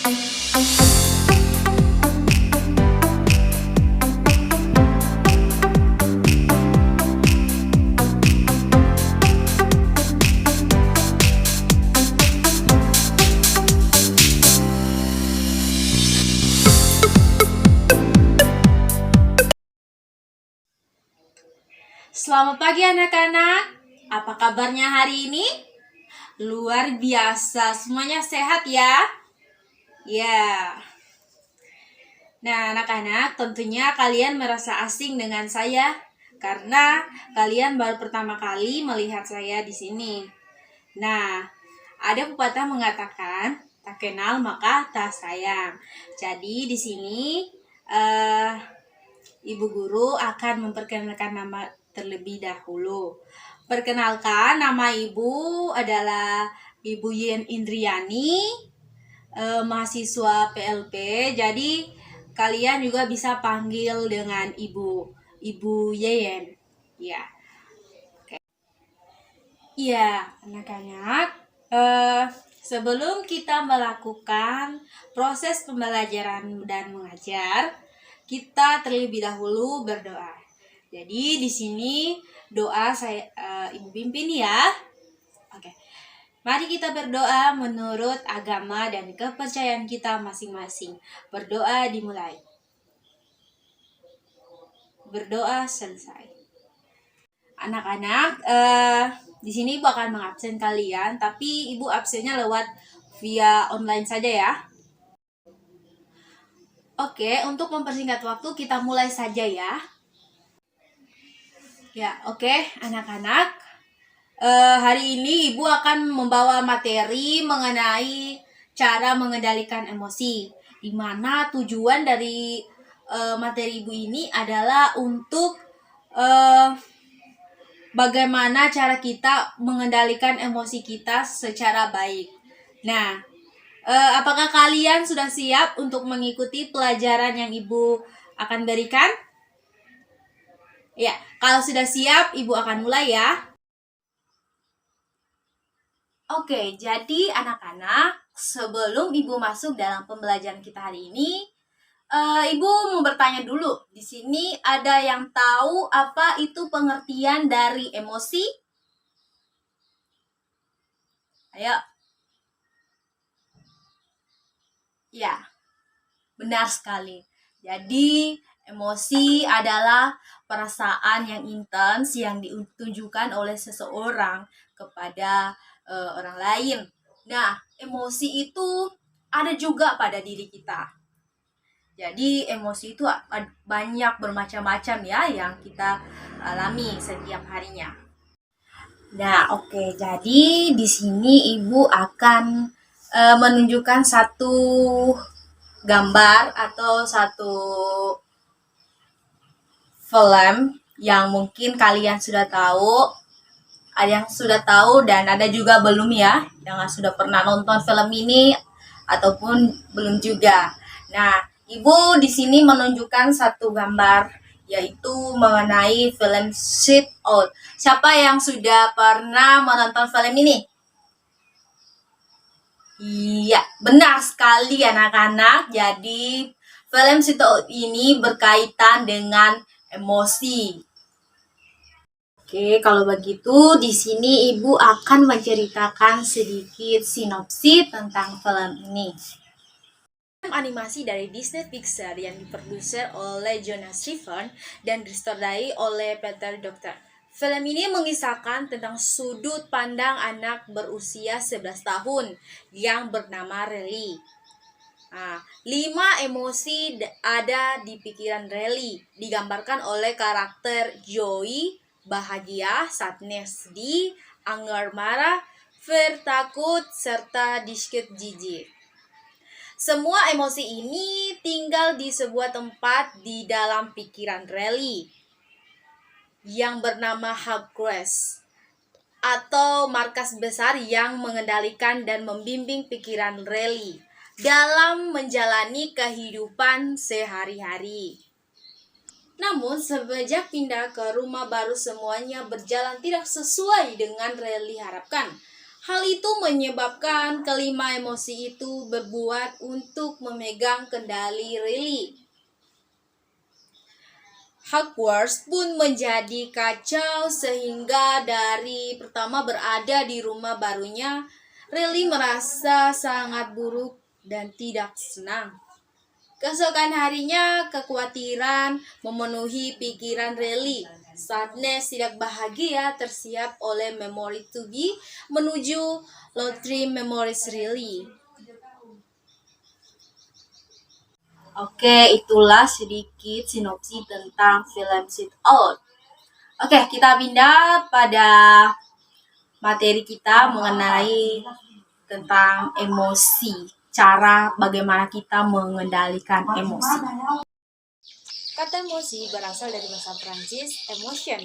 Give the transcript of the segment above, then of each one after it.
Selamat pagi anak-anak, apa kabarnya hari ini? Luar biasa, semuanya sehat ya? Ya. Nah anak-anak, tentunya kalian merasa asing dengan saya karena kalian baru pertama kali melihat saya di sini. Nah, ada pepatah mengatakan, tak kenal maka tak sayang. Jadi di sini Ibu guru akan memperkenalkan nama terlebih dahulu. Perkenalkan, nama ibu adalah Ibu Yen Indriani, mahasiswa PLP. Jadi kalian juga bisa panggil dengan Ibu Yen. Ya, oke. Ya, anak-anak. Sebelum kita melakukan proses pembelajaran dan mengajar, kita terlebih dahulu berdoa. Jadi di sini doa saya Ibu pimpin ya. Oke. Mari kita berdoa menurut agama dan kepercayaan kita masing-masing. Berdoa dimulai. Berdoa selesai. Anak-anak, di sini Ibu akan mengabsen kalian, tapi Ibu absennya lewat via online saja ya. Oke, untuk mempersingkat waktu kita mulai saja ya. Ya, oke, anak-anak. Hari ini Ibu akan membawa materi mengenai cara mengendalikan emosi, di mana tujuan dari materi Ibu ini adalah untuk bagaimana cara kita mengendalikan emosi kita secara baik. Nah, apakah kalian sudah siap untuk mengikuti pelajaran yang Ibu akan berikan? Ya, kalau sudah siap, Ibu akan mulai ya. Oke, jadi anak-anak, sebelum Ibu masuk dalam pembelajaran kita hari ini, Ibu mau bertanya dulu. Di sini ada yang tahu apa itu pengertian dari emosi? Ayo. Ya, benar sekali. Jadi, emosi adalah perasaan yang intens yang ditunjukkan oleh seseorang kepada orang lain. Nah, emosi itu ada juga pada diri kita. Jadi, emosi itu banyak bermacam-macam ya yang kita alami setiap harinya. Nah, oke. Jadi di sini Ibu akan menunjukkan satu gambar atau satu film yang mungkin kalian sudah tahu, ada yang sudah tahu dan ada juga belum ya, yang sudah pernah nonton film ini ataupun belum juga. Nah, Ibu di sini menunjukkan satu gambar yaitu mengenai film Shoot Out. Siapa yang sudah pernah menonton film ini? Iya, benar sekali anak-anak. Jadi, film Shoot Out ini berkaitan dengan emosi. Oke, kalau begitu di sini Ibu akan menceritakan sedikit sinopsis tentang film ini. Animasi dari Disney Pixar yang diproduksi oleh Jonas Stephen dan disutradarai oleh Peter Docter. Film ini mengisahkan tentang sudut pandang anak berusia 11 tahun yang bernama Relly. 5 emosi ada di pikiran Relly, digambarkan oleh karakter Joey, bahagia, sadness, sedih, anger, marah, fear, takut, serta disket jijik. Semua emosi ini tinggal di sebuah tempat di dalam pikiran Relly yang bernama Hubcrest atau markas besar yang mengendalikan dan membimbing pikiran Relly dalam menjalani kehidupan sehari-hari. Namun sejak pindah ke rumah baru semuanya berjalan tidak sesuai dengan Relly harapkan. Hal itu menyebabkan kelima emosi itu berbuat untuk memegang kendali Riley. Hogwarts pun menjadi kacau sehingga dari pertama berada di rumah barunya, Riley merasa sangat buruk dan tidak senang. Keesokan harinya, kekhawatiran memenuhi pikiran Riley. Sadness tidak bahagia tersiap oleh Memory to Be menuju Lottery Memories Riley. Oke, itulah sedikit sinopsis tentang film Sit Out. Oke, kita pindah pada materi kita mengenai tentang emosi. Cara bagaimana kita mengendalikan emosi. Kata emosi berasal dari bahasa Prancis emotion,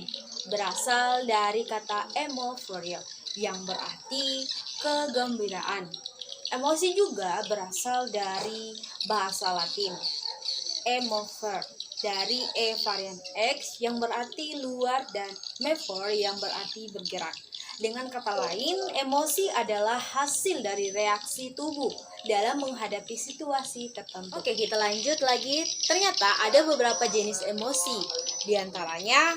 berasal dari kata euphoria yang berarti kegembiraan. Emosi juga berasal dari bahasa Latin emover, dari e varian x yang berarti luar dan mephor yang berarti bergerak. Dengan kata lain, emosi adalah hasil dari reaksi tubuh dalam menghadapi situasi tertentu. Oke, kita lanjut lagi. Ternyata ada beberapa jenis emosi. Di antaranya,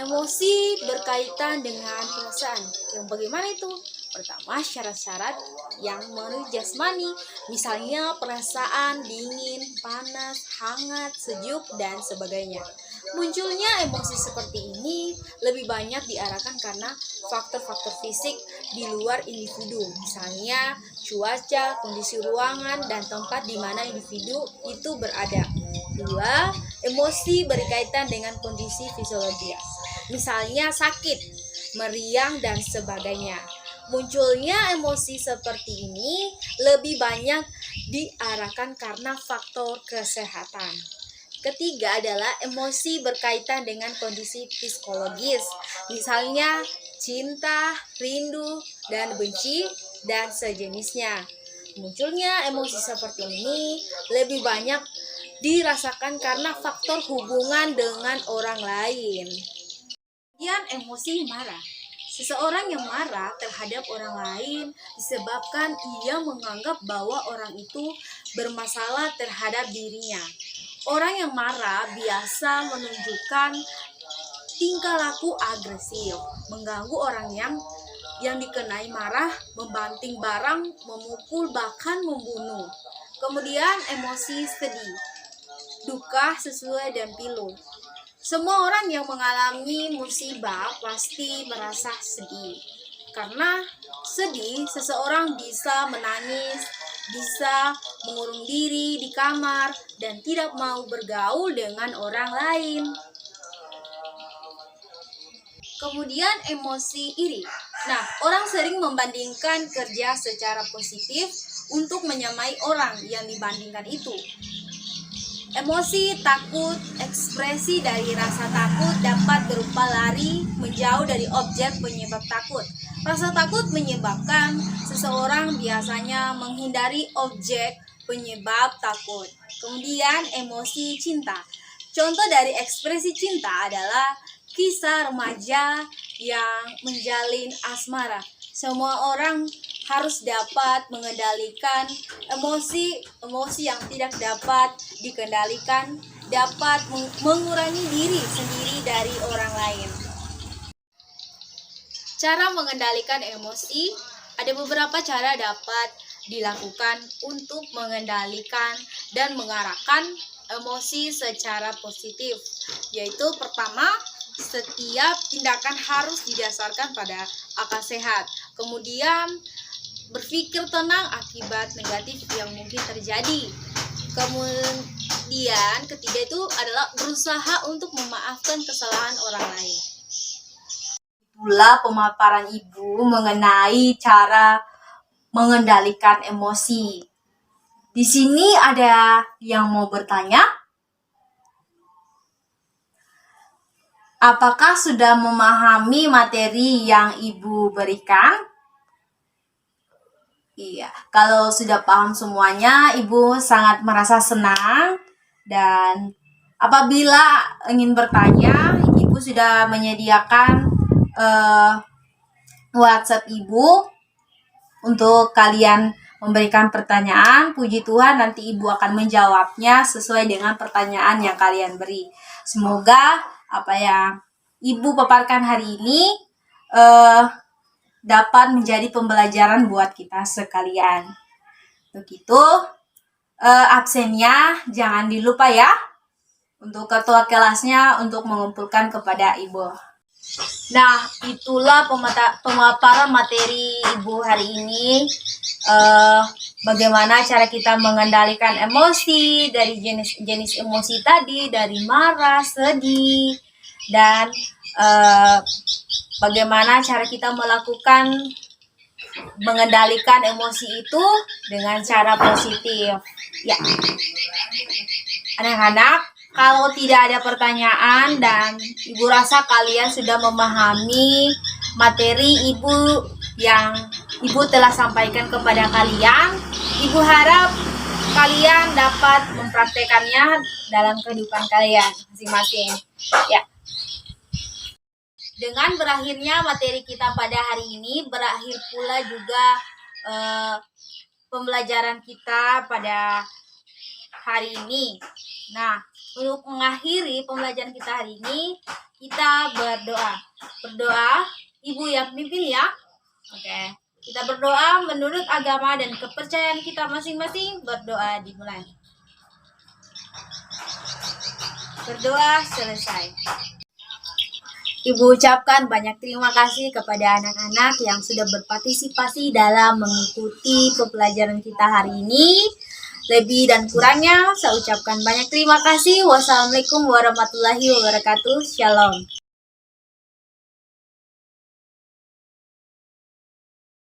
emosi berkaitan dengan perasaan. Yang bagaimana itu? Pertama, syarat-syarat yang menuju jasmani, misalnya perasaan dingin, panas, hangat, sejuk, dan sebagainya. Munculnya emosi seperti ini lebih banyak diarahkan karena faktor-faktor fisik di luar individu, misalnya cuaca, kondisi ruangan, dan tempat di mana individu itu berada. Dua, emosi berkaitan dengan kondisi fisiologis, misalnya sakit, meriang, dan sebagainya. Munculnya emosi seperti ini lebih banyak diarahkan karena faktor kesehatan. Ketiga adalah emosi berkaitan dengan kondisi psikologis, misalnya cinta, rindu, dan benci, dan sejenisnya. Munculnya emosi seperti ini lebih banyak dirasakan karena faktor hubungan dengan orang lain. Kemudian emosi marah. Seseorang yang marah terhadap orang lain disebabkan ia menganggap bahwa orang itu bermasalah terhadap dirinya. Orang yang marah biasa menunjukkan tingkah laku agresif, mengganggu orang yang dikenai marah, membanting barang, memukul, bahkan membunuh. Kemudian emosi sedih, duka sesuai dan pilu. Semua orang yang mengalami musibah pasti merasa sedih. Karena sedih, seseorang bisa menangis, bisa mengurung diri di kamar, dan tidak mau bergaul dengan orang lain. Kemudian emosi iri. Nah, orang sering membandingkan kerja secara positif untuk menyamai orang yang dibandingkan itu. Emosi takut, ekspresi dari rasa takut dapat berupa lari, menjauh dari objek penyebab takut. Rasa takut menyebabkan seseorang biasanya menghindari objek penyebab takut. Kemudian emosi cinta. Contoh dari ekspresi cinta adalah kisah remaja yang menjalin asmara. Semua orang harus dapat mengendalikan emosi yang tidak dapat dikendalikan, dapat mengurangi diri sendiri dari orang lain. Cara mengendalikan emosi, ada beberapa cara dapat dilakukan untuk mengendalikan dan mengarahkan emosi secara positif, yaitu pertama, setiap tindakan harus didasarkan pada akal sehat. Kemudian berpikir tenang akibat negatif yang mungkin terjadi. Kemudian ketiga itu adalah berusaha untuk memaafkan kesalahan orang lain. Itulah pemaparan Ibu mengenai cara mengendalikan emosi. Di sini ada yang mau bertanya? Apakah sudah memahami materi yang Ibu berikan? Iya, kalau sudah paham semuanya, Ibu sangat merasa senang. Dan apabila ingin bertanya, Ibu sudah menyediakan WhatsApp Ibu untuk kalian memberikan pertanyaan. Puji Tuhan, nanti Ibu akan menjawabnya sesuai dengan pertanyaan yang kalian beri. Semoga apa yang Ibu paparkan hari ini dapat menjadi pembelajaran buat kita sekalian. Untuk itu, absennya jangan dilupa ya. Untuk ketua kelasnya untuk mengumpulkan kepada Ibu. Nah, itulah pemaparan materi Ibu hari ini. Bagaimana cara kita mengendalikan emosi, dari jenis-jenis emosi tadi, dari marah, sedih, dan bagaimana cara kita mengendalikan emosi itu dengan cara positif. Ya, anak-anak, kalau tidak ada pertanyaan dan Ibu rasa kalian sudah memahami materi Ibu yang Ibu telah sampaikan kepada kalian, Ibu harap kalian dapat mempraktekannya dalam kehidupan kalian masing-masing. Ya. Dengan berakhirnya materi kita pada hari ini, berakhir pula juga pembelajaran kita pada hari ini. Nah, untuk mengakhiri pembelajaran kita hari ini, kita berdoa. Berdoa, Ibu yang pimpin ya. Oke. Kita berdoa menurut agama dan kepercayaan kita masing-masing. Berdoa dimulai. Berdoa selesai. Ibu ucapkan banyak terima kasih kepada anak-anak yang sudah berpartisipasi dalam mengikuti pembelajaran kita hari ini. Lebih dan kurangnya saya ucapkan banyak terima kasih. Wassalamualaikum warahmatullahi wabarakatuh. Shalom.